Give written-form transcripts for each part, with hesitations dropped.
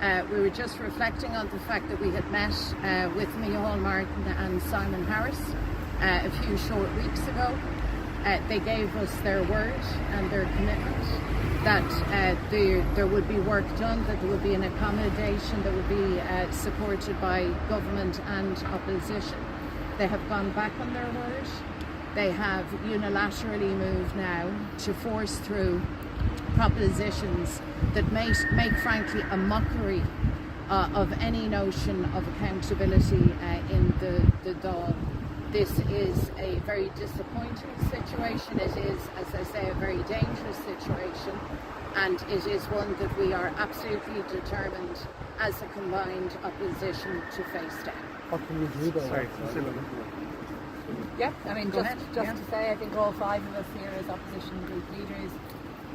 We were just reflecting on the fact that we had met with Micheál Martin and Simon Harris a few short weeks ago. They gave us their word and their commitment that there would be work done, that there would be an accommodation that would be supported by government and opposition. They have gone back on their word. They have unilaterally moved now to force through propositions that make frankly a mockery of any notion of accountability in the Dáil. This is a very disappointing situation. It is, as I say, a very dangerous situation, and it is one that we are absolutely determined as a combined opposition to face down. What can we do though? Sorry. Yeah, I mean, just to say, I think all five of us here as opposition group leaders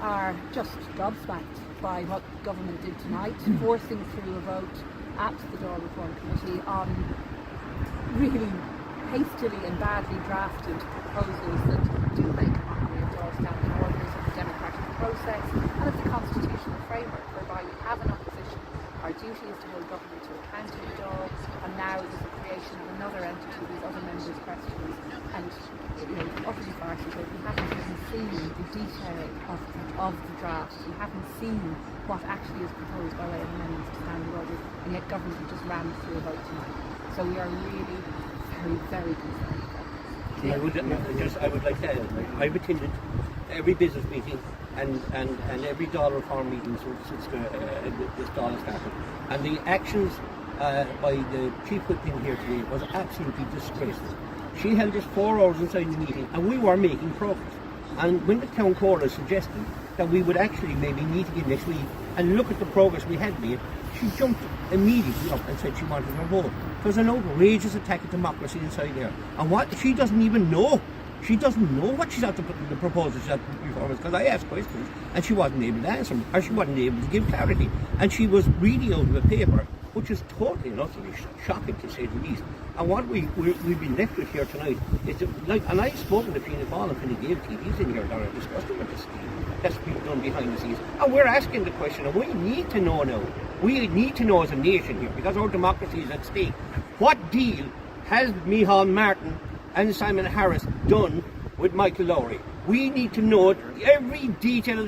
are just gobsmacked by what government did tonight, forcing through a vote at the Dáil Reform Committee on really hastily and badly drafted proposals that do make a mockery of Dáil standing orders, of the democratic process and of the constitutional framework whereby we have an opposition. Our duty is to hold government to account in the Dáil, and now there's the creation of another entity with other members' questions, and utterly farcical. We haven't even seen the detail of the draft. We haven't seen what actually is proposed by way of amendments to standing orders, and yet government just ran through a vote tonight. So we are really very, very concerned about this. I would like to add, I've attended every business meeting and every Dáil reform meeting since this Dáil started, and the actions by the chief whip in here today was absolutely disgraceful. She held us 4 hours inside the meeting and we were making progress, and when the town caller suggested that we would actually maybe meet again next week and look at the progress we had made, she jumped immediately up and said she wanted her vote. It was an outrageous attack at democracy inside there, and what she doesn't even know. She doesn't know what she's out to put in the proposal she's out to put before us, because I asked questions and she wasn't able to answer them, or she wasn't able to give clarity, and she was reading out of a paper which is totally and utterly shocking, to say the least. And what we've been left with here tonight is and I've spoken to Fianna Fáil and Fine Gael TVs in here that are discussing with this scheme that's been done behind the scenes, and we're asking the question, and we need to know now. We need to know as a nation here, because our democracy is at stake. What deal has Micheál Martin and Simon Harris done with Michael Lowry? We need to know every detail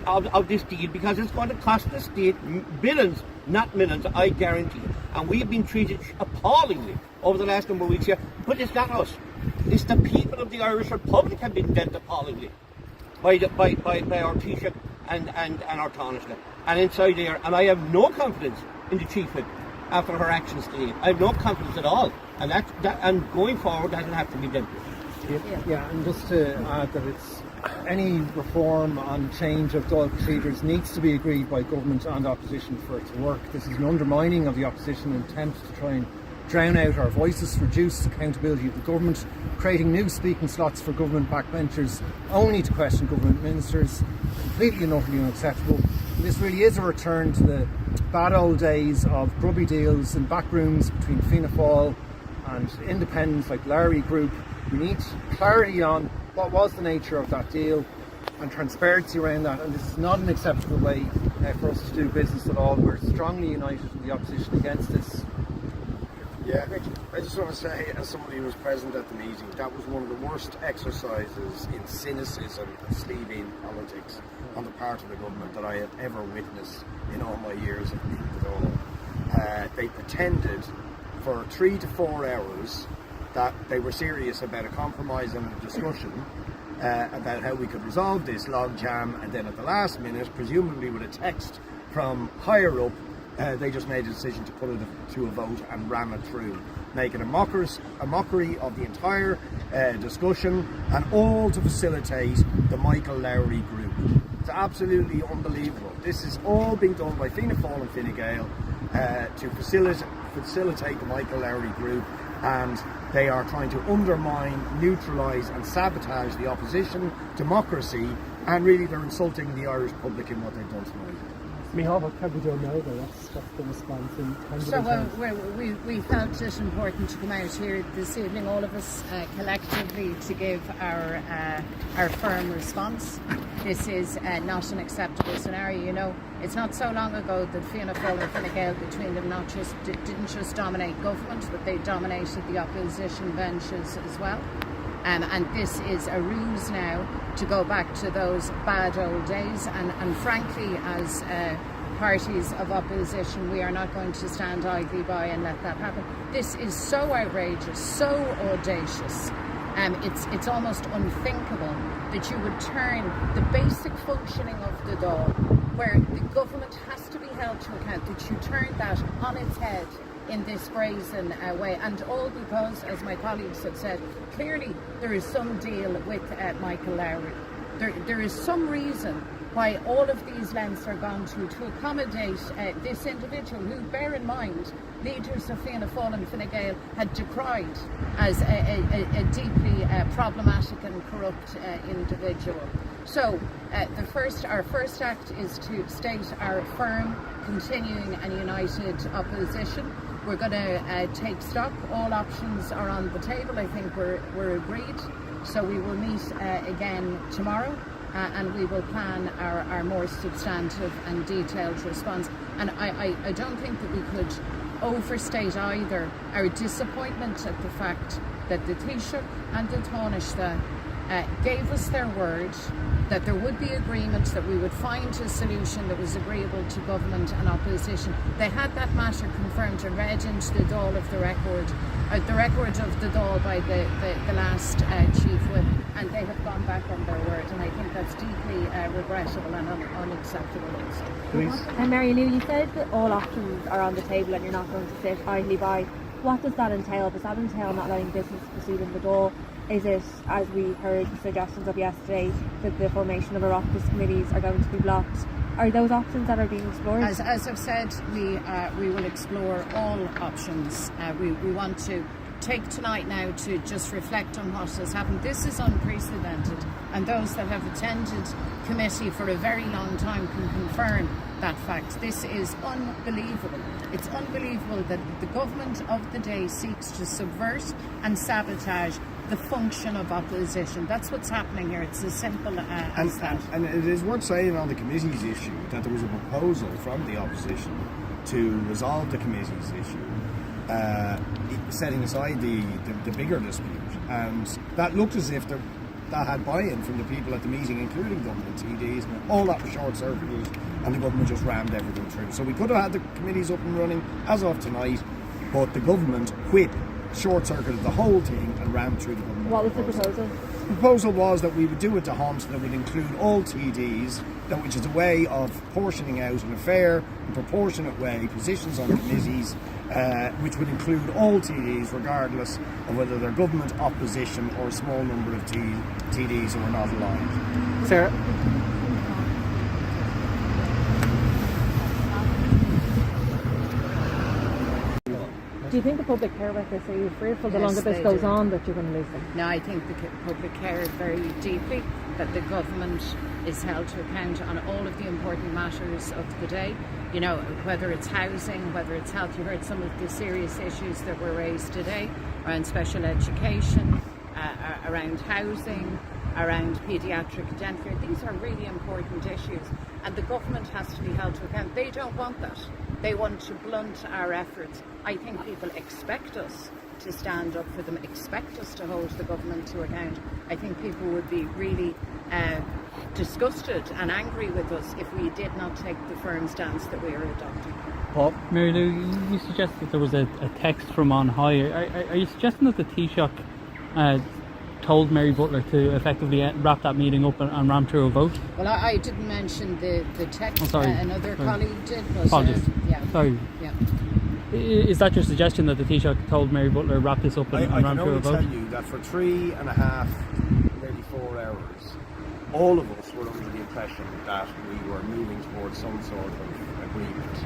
of this deal, because it's going to cost the state billions, not millions, I guarantee. And we have been treated appallingly over the last number of weeks here. But it's not us. It's the people of the Irish Republic have been dealt appallingly by our Taoiseach and our Taoiseach. And inside there, and I have no confidence in the chief whip after her actions today. I have no confidence at all. And and going forward, that'll have to be dealt with. Yeah, and just to add that it's any reform and change of Dáil procedures needs to be agreed by government and opposition for it to work. This is an undermining of the opposition attempt to try and drown out our voices, reduce accountability of the government, creating new speaking slots for government backbenchers only to question government ministers, completely and utterly unacceptable. And this really is a return to the bad old days of grubby deals and backrooms between Fianna Fáil and independents like Lowry Group. We need clarity on what was the nature of that deal and transparency around that, and this is not an acceptable way for us to do business at all. We're strongly united with the opposition against this. Yeah, I just want to say, as somebody who was present at the meeting, that was one of the worst exercises in cynicism and sleeving politics on the part of the government that I have ever witnessed in all my years at the Dáil. They pretended for 3 to 4 hours that they were serious about a compromise and a discussion about how we could resolve this logjam, and then at the last minute, presumably with a text from higher up, they just made a decision to put it to a vote and ram it through, making a mockery of the entire discussion, and all to facilitate the Michael Lowry group. It's absolutely unbelievable. This is all being done by Fianna Fáil and Fine Gael to facilitate the Michael Lowry group, and they are trying to undermine, neutralise and sabotage the opposition, democracy, and really they're insulting the Irish public in what they've done tonight. Micheál, what can we do now though? What's the response in terms So of we felt it important to come out here this evening, all of us collectively, to give our firm response. This is not an acceptable scenario. You know, it's not so long ago that Fianna Fáil and Fine Gael between them didn't just dominate government, but they dominated the opposition benches as well. And this is a ruse now to go back to those bad old days. And frankly, as parties of opposition, we are not going to stand idly by and let that happen. This is so outrageous, so audacious. It's almost unthinkable that you would turn the basic functioning of the Dáil, where the government has to be held to account, that you turn that on its head in this brazen way, and all because, as my colleagues have said, clearly there is some deal with Michael Lowry. There is some reason why all of these lengths are gone to accommodate this individual who, bear in mind, leaders of Fianna Fáil and Fine Gael had decried as a deeply problematic and corrupt individual. So our first act is to state our firm, continuing and united opposition. We're going to take stock. All options are on the table. I think we're agreed. So we will meet again tomorrow, and we will plan our more substantive and detailed response. And I don't think that we could overstate either our disappointment at the fact that the Taoiseach and the Taoiseach gave us their word that there would be agreement, that we would find a solution that was agreeable to government and opposition. They had that matter confirmed and read into the Dáil of the record of the Dáil by the last Chief Whip, and they have gone back on their word, and I think that's deeply regrettable and unacceptable also. And Mary Lou, you said that all options are on the table and you're not going to sit idly by. What does that entail? Does that entail not letting business proceed in the Dáil? Is it, as we heard suggestions of yesterday, that the formation of Oireachtas committees are going to be blocked? Are those options that are being explored? As I've said, we will explore all options. We want to take tonight now to just reflect on what has happened. This is unprecedented, and those that have attended committee for a very long time can confirm that fact. This is unbelievable. It's unbelievable that the government of the day seeks to subvert and sabotage the function of opposition. That's what's happening here. It's as simple as that. And it is worth saying on the committees issue that there was a proposal from the opposition to resolve the committees issue, setting aside the bigger dispute, and that looked as if that had buy-in from the people at the meeting, including government TDs. All that was short-circuited, and the government just rammed everything through. So we could have had the committees up and running as of tonight, but the government short-circuited the whole thing and rammed through the government. What was the proposal? The proposal was that we would do it to Homs, that would include all TDs, which is a way of portioning out in a fair and proportionate way positions on committees, which would include all TDs regardless of whether they're government, opposition or a small number of TDs who are not aligned. Sarah? Do you think the public care about this? Are you fearful the longer this goes on that you're going to lose them? No, I think the public care very deeply that the government is held to account on all of the important matters of the day. You know, whether it's housing, whether it's health. You heard some of the serious issues that were raised today around special education, around housing, around paediatric dental care. These are really important issues, and the government has to be held to account. They don't want that. They want to blunt our efforts. I think people expect us to stand up for them, expect us to hold the government to account. I think people would be really disgusted and angry with us if we did not take the firm stance that we are adopting. Paul? Mary Lou, you suggested that there was a text from on high. Are you suggesting that the Taoiseach told Mary Butler to effectively wrap that meeting up and ram through a vote? Well, I didn't mention the text. Oh, sorry. Another colleague did. But, Apologies. Yeah. Sorry. Yeah. Is that your suggestion, that the Taoiseach told Mary Butler wrap this up and ram through a vote? I can only tell you that for 3.5, maybe 4 hours, all of us were under the impression that we were moving towards some sort of agreement.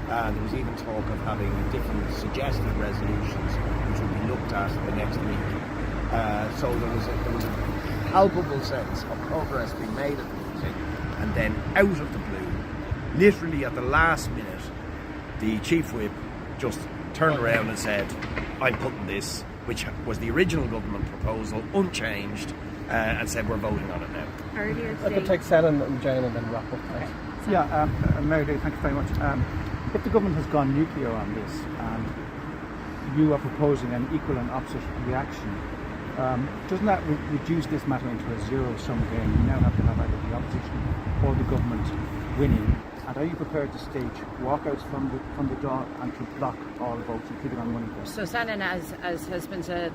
And there was even talk of having different suggested resolutions which would be looked at the next week. So there was a palpable sense of progress being made at the meeting, and then out of the blue, literally at the last minute, the chief whip just turned around and said, I'm putting this, which was the original government proposal, unchanged, and said we're voting on it now. Earlier I could today, take Shannon and Jane and then wrap up. okay. Yeah, Mary Day, thank you very much. If the government has gone nuclear on this and you are proposing an equal and opposite reaction, doesn't that reduce this matter into a zero-sum game? You now have to have either the opposition or the government winning. And are you prepared to stage walkouts from the door and to block all votes, including on money votes? So, Shannon, as has been said,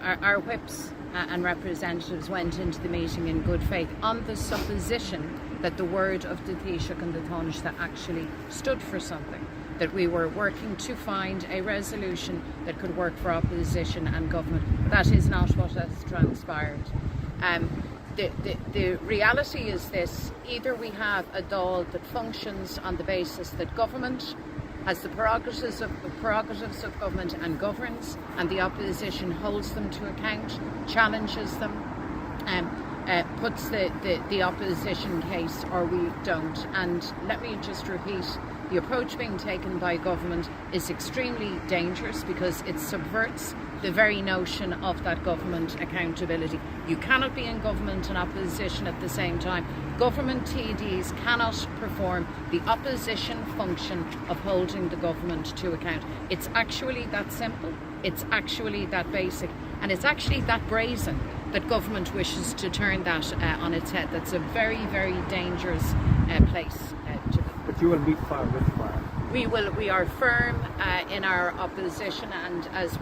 our whips and representatives went into the meeting in good faith on the supposition that the word of the Taoiseach and the Taoiseach actually stood for something, that we were working to find a resolution that could work for opposition and government. That is not what has transpired. The reality is this: either we have a Dáil that functions on the basis that government has the prerogatives of government and governs, and the opposition holds them to account, challenges them, puts the opposition case, or we don't. And let me just repeat, the approach being taken by government is extremely dangerous because it subverts the very notion of that government accountability. You cannot be in government and opposition at the same time. Government TDs cannot perform the opposition function of holding the government to account. It's actually that simple, it's actually that basic, and it's actually that brazen that government wishes to turn that on its head. That's a very, very dangerous place to be. But you will meet fire with fire. We are firm in our opposition, and as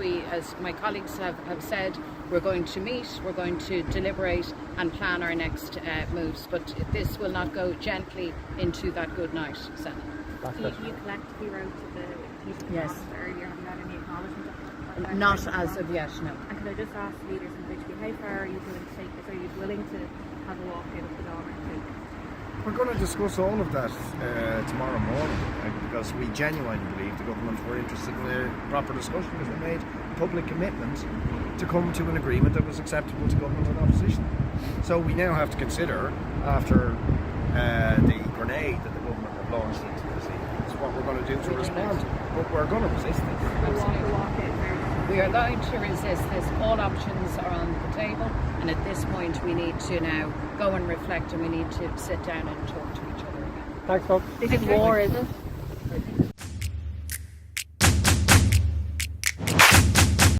my colleagues have said, we're going to meet, we're going to deliberate and plan our next moves. But this will not go gently into that good night, Senate. You collectively wrote to the Taoiseach Yes. earlier. Have you had any acknowledgement of that? Not as of yet, no. And could I just ask leaders individually, how far are you willing to take this? Are you willing to have a walk out of the door and take? We're going to discuss all of that tomorrow morning, because we genuinely believe the government were interested in a proper discussion, because they made a public commitment to come to an agreement that was acceptable to government and opposition. So we now have to consider, after the grenade that the government have launched into the sea, what we're going to do to respond. But we're going to resist it. We are going to resist this. All options are on the table, and at this point we need to now go and reflect, and we need to sit down and talk to each other again. Thanks, folks. This is war, is it?